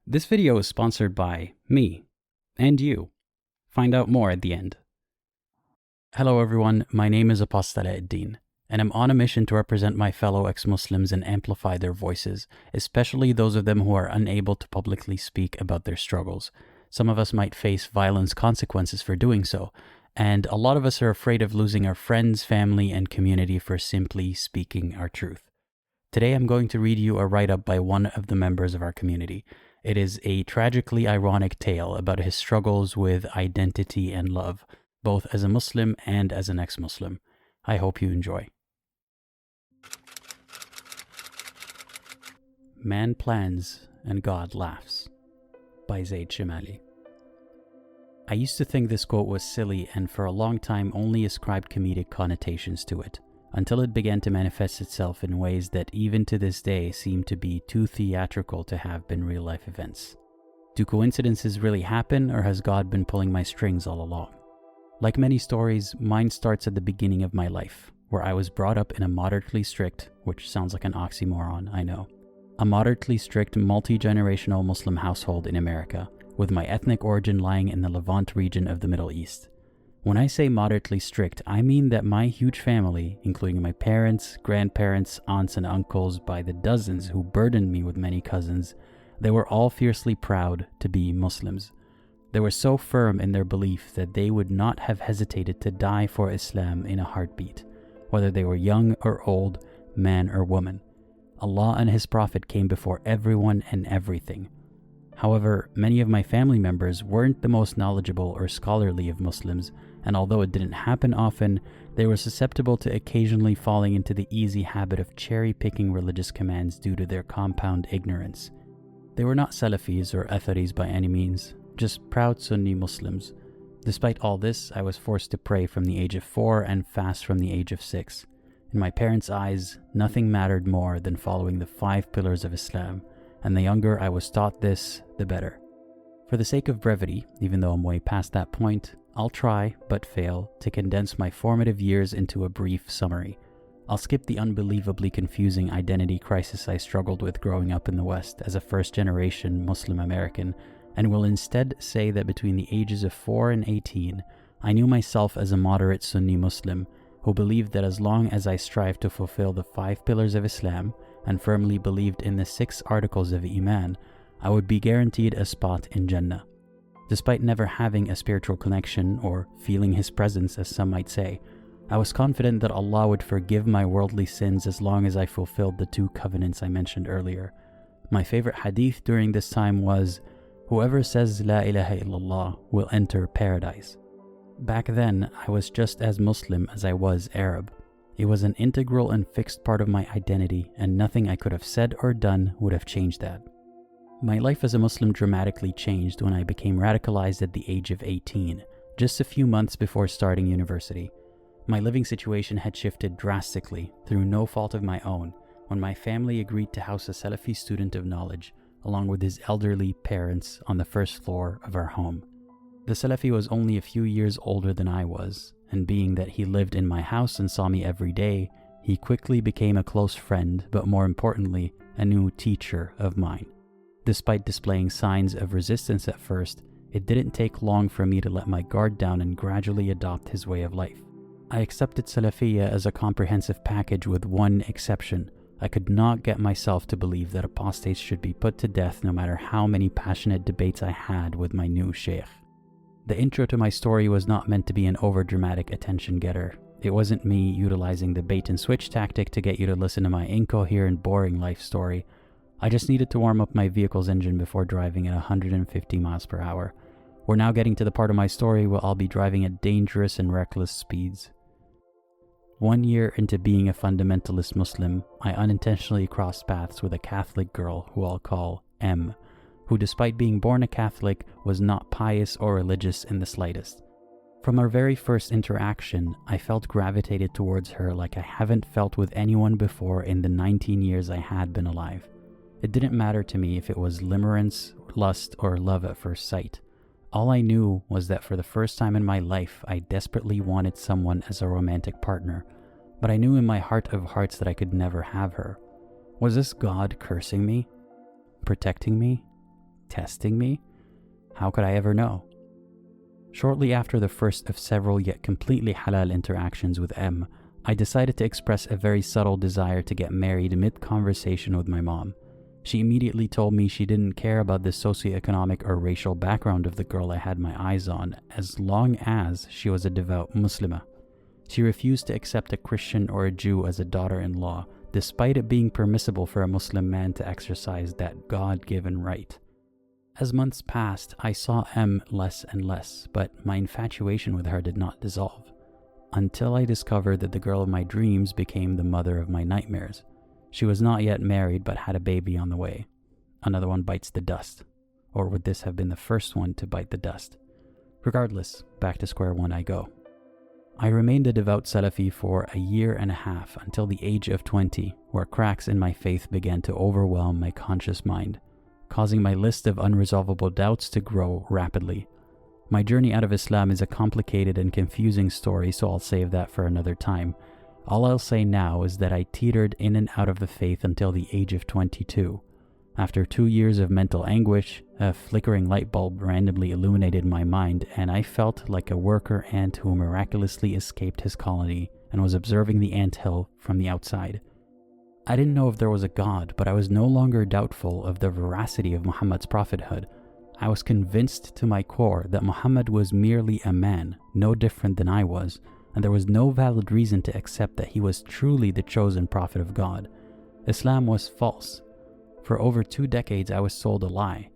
This video is sponsored by me and you. Find out more at the end. Hello everyone, my name is Apostate, and I'm on a mission to represent my fellow ex-Muslims and amplify their voices, especially those of them who are unable to publicly speak about their struggles. Some of us might face violent consequences for doing so, and a lot of us are afraid of losing our friends, family, and community for simply speaking our truth. Today I'm going to read you a write-up by one of the members of our community. It is a tragically ironic tale about his struggles with identity and love, both as a Muslim and as an ex-Muslim. I hope you enjoy. Man plans and God laughs, by Zaid Shimali. I used to think this quote was silly and for a long time only ascribed comedic connotations to it, until it began to manifest itself in ways that even to this day seem to be too theatrical to have been real-life events. Do coincidences really happen, or has God been pulling my strings all along? Like many stories, mine starts at the beginning of my life, where I was brought up in a moderately strict, which sounds like an oxymoron, I know, a moderately strict multi-generational Muslim household in America, with my ethnic origin lying in the Levant region of the Middle East. When I say moderately strict, I mean that my huge family, including my parents, grandparents, aunts, and uncles by the dozens who burdened me with many cousins, they were all fiercely proud to be Muslims. They were so firm in their belief that they would not have hesitated to die for Islam in a heartbeat, whether they were young or old, man or woman. Allah and His Prophet came before everyone and everything. However, many of my family members weren't the most knowledgeable or scholarly of Muslims, and although it didn't happen often, they were susceptible to occasionally falling into the easy habit of cherry-picking religious commands due to their compound ignorance. They were not Salafis or Atharis by any means, just proud Sunni Muslims. Despite all this, I was forced to pray from the age of 4 and fast from the age of 6. In my parents' eyes, nothing mattered more than following the 5 pillars of Islam, and the younger I was taught this, the better. For the sake of brevity, even though I'm way past that point, I'll try, but fail, to condense my formative years into a brief summary. I'll skip the unbelievably confusing identity crisis I struggled with growing up in the West as a first-generation Muslim American, and will instead say that between the ages of 4 and 18, I knew myself as a moderate Sunni Muslim who believed that as long as I strived to fulfill the 5 pillars of Islam and firmly believed in the 6 articles of Iman, I would be guaranteed a spot in Jannah. Despite never having a spiritual connection or feeling His presence, as some might say, I was confident that Allah would forgive my worldly sins as long as I fulfilled the 2 covenants I mentioned earlier. My favorite hadith during this time was, "Whoever says La ilaha illallah will enter paradise." Back then, I was just as Muslim as I was Arab. It was an integral and fixed part of my identity, and nothing I could have said or done would have changed that. My life as a Muslim dramatically changed when I became radicalized at the age of 18, just a few months before starting university. My living situation had shifted drastically, through no fault of my own, when my family agreed to house a Salafi student of knowledge, along with his elderly parents, on the first floor of our home. The Salafi was only a few years older than I was, and being that he lived in my house and saw me every day, he quickly became a close friend, but more importantly, a new teacher of mine. Despite displaying signs of resistance at first, it didn't take long for me to let my guard down and gradually adopt his way of life. I accepted Salafiyya as a comprehensive package with one exception. I could not get myself to believe that apostates should be put to death no matter how many passionate debates I had with my new sheikh. The intro to my story was not meant to be an overdramatic attention getter. It wasn't me utilizing the bait and switch tactic to get you to listen to my incoherent, boring life story. I just needed to warm up my vehicle's engine before driving at 150 miles per hour. We're now getting to the part of my story where I'll be driving at dangerous and reckless speeds. 1 year into being a fundamentalist Muslim, I unintentionally crossed paths with a Catholic girl who I'll call M, who despite being born a Catholic was not pious or religious in the slightest. From our very first interaction, I felt gravitated towards her like I haven't felt with anyone before in the 19 years I had been alive. It didn't matter to me if it was limerence, lust, or love at first sight. All I knew was that for the first time in my life, I desperately wanted someone as a romantic partner, but I knew in my heart of hearts that I could never have her. Was this God cursing me? Protecting me? testing me? How could I ever know? Shortly after the first of several yet completely halal interactions with M, I decided to express a very subtle desire to get married mid-conversation with my mom. She immediately told me she didn't care about the socioeconomic or racial background of the girl I had my eyes on, as long as she was a devout Muslimah. She refused to accept a Christian or a Jew as a daughter-in-law, despite it being permissible for a Muslim man to exercise that God-given right. As months passed, I saw M less and less, but my infatuation with her did not dissolve, until I discovered that the girl of my dreams became the mother of my nightmares. She was not yet married but had a baby on the way. Another one bites the dust. Or would this have been the first one to bite the dust? Regardless, back to square one I go. I remained a devout Salafi for a year and a half until the age of 20, where cracks in my faith began to overwhelm my conscious mind, causing my list of unresolvable doubts to grow rapidly. My journey out of Islam is a complicated and confusing story, so I'll save that for another time. All I'll say now is that I teetered in and out of the faith until the age of 22. After 2 years of mental anguish, a flickering light bulb randomly illuminated my mind, and I felt like a worker ant who miraculously escaped his colony and was observing the anthill from the outside. I didn't know if there was a God, but I was no longer doubtful of the veracity of Muhammad's prophethood. I was convinced to my core that Muhammad was merely a man, no different than I was, and there was no valid reason to accept that he was truly the chosen prophet of God. Islam was false. For over 2 decades, I was sold a lie.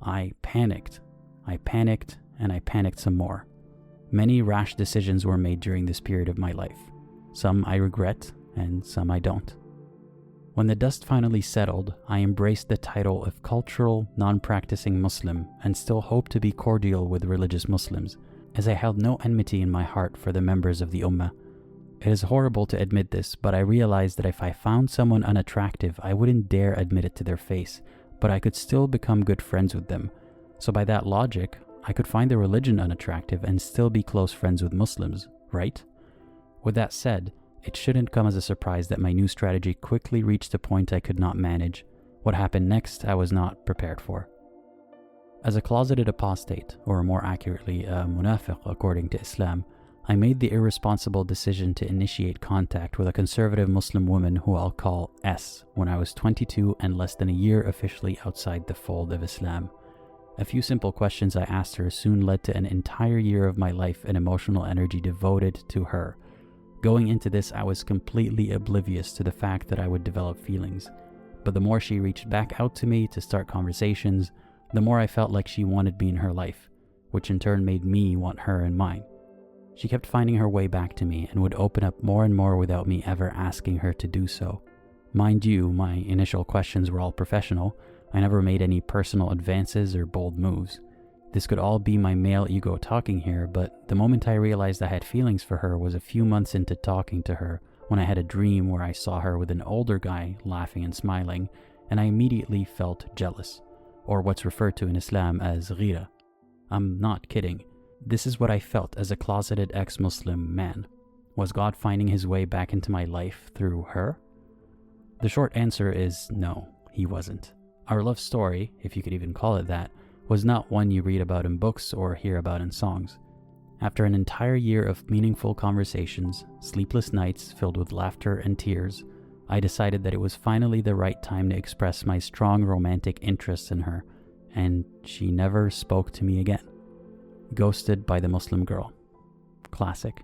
I panicked, and I panicked some more. Many rash decisions were made during this period of my life. Some I regret, and some I don't. When the dust finally settled, I embraced the title of cultural, non-practicing Muslim and still hoped to be cordial with religious Muslims, as I held no enmity in my heart for the members of the Ummah. It is horrible to admit this, but I realized that if I found someone unattractive, I wouldn't dare admit it to their face, but I could still become good friends with them. So by that logic, I could find the religion unattractive and still be close friends with Muslims, right? With that said, it shouldn't come as a surprise that my new strategy quickly reached a point I could not manage. What happened next, I was not prepared for. As a closeted apostate, or more accurately, a munafiq according to Islam, I made the irresponsible decision to initiate contact with a conservative Muslim woman who I'll call S when I was 22 and less than a year officially outside the fold of Islam. A few simple questions I asked her soon led to an entire year of my life and emotional energy devoted to her. Going into this, I was completely oblivious to the fact that I would develop feelings. But the more she reached back out to me to start conversations, the more I felt like she wanted me in her life, which in turn made me want her in mine. She kept finding her way back to me and would open up more and more without me ever asking her to do so. Mind you, my initial questions were all professional. I never made any personal advances or bold moves. This could all be my male ego talking here, but the moment I realized I had feelings for her was a few months into talking to her, when I had a dream where I saw her with an older guy laughing and smiling, and I immediately felt jealous, or what's referred to in Islam as ghira. I'm not kidding. This is what I felt as a closeted ex-Muslim man. Was God finding his way back into my life through her? The short answer is no, he wasn't. Our love story, if you could even call it that, was not one you read about in books or hear about in songs. After an entire year of meaningful conversations, sleepless nights filled with laughter and tears, I decided that it was finally the right time to express my strong romantic interest in her, and she never spoke to me again. Ghosted by the Muslim girl. Classic.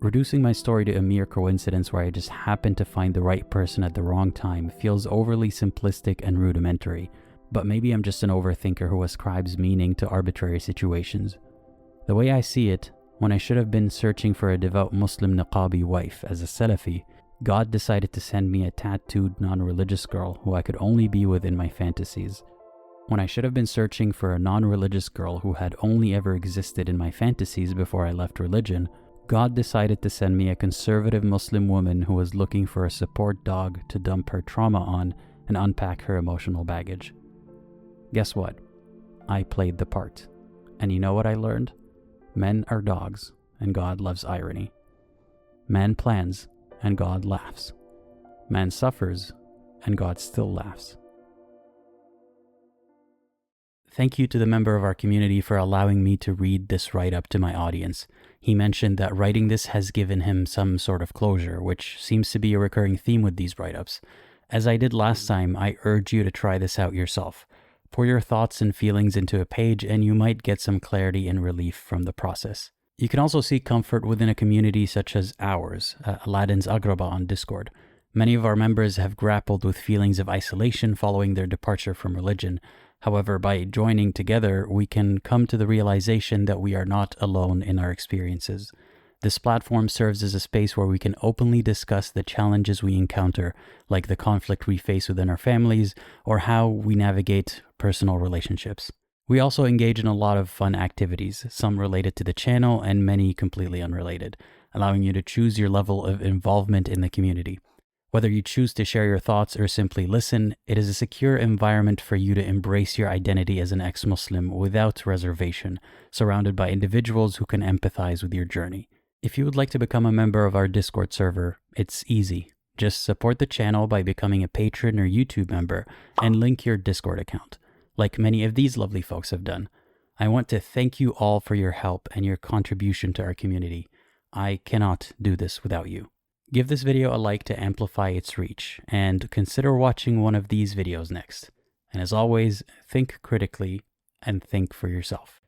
Reducing my story to a mere coincidence where I just happened to find the right person at the wrong time feels overly simplistic and rudimentary, but maybe I'm just an overthinker who ascribes meaning to arbitrary situations. The way I see it, when I should have been searching for a devout Muslim niqabi wife as a Salafi, God decided to send me a tattooed non-religious girl who I could only be with in my fantasies. When I should have been searching for a non-religious girl who had only ever existed in my fantasies before I left religion, God decided to send me a conservative Muslim woman who was looking for a support dog to dump her trauma on and unpack her emotional baggage. Guess what? I played the part. And you know what I learned? Men are dogs, and God loves irony. Man plans, and God laughs. Man suffers, and God still laughs. Thank you to the member of our community for allowing me to read this write-up to my audience. He mentioned that writing this has given him some sort of closure, which seems to be a recurring theme with these write-ups. As I did last time, I urge you to try this out yourself. Pour your thoughts and feelings into a page and you might get some clarity and relief from the process. You can also seek comfort within a community such as ours, Aladdin's Agraba on Discord. Many of our members have grappled with feelings of isolation following their departure from religion. However, by joining together, we can come to the realization that we are not alone in our experiences. This platform serves as a space where we can openly discuss the challenges we encounter, like the conflict we face within our families, or how we navigate personal relationships. We also engage in a lot of fun activities, some related to the channel and many completely unrelated, allowing you to choose your level of involvement in the community. Whether you choose to share your thoughts or simply listen, it is a secure environment for you to embrace your identity as an ex-Muslim without reservation, surrounded by individuals who can empathize with your journey. If you would like to become a member of our Discord server, it's easy. Just support the channel by becoming a patron or YouTube member and link your Discord account, like many of these lovely folks have done. I want to thank you all for your help and your contribution to our community. I cannot do this without you. Give this video a like to amplify its reach, and consider watching one of these videos next. And as always, think critically and think for yourself.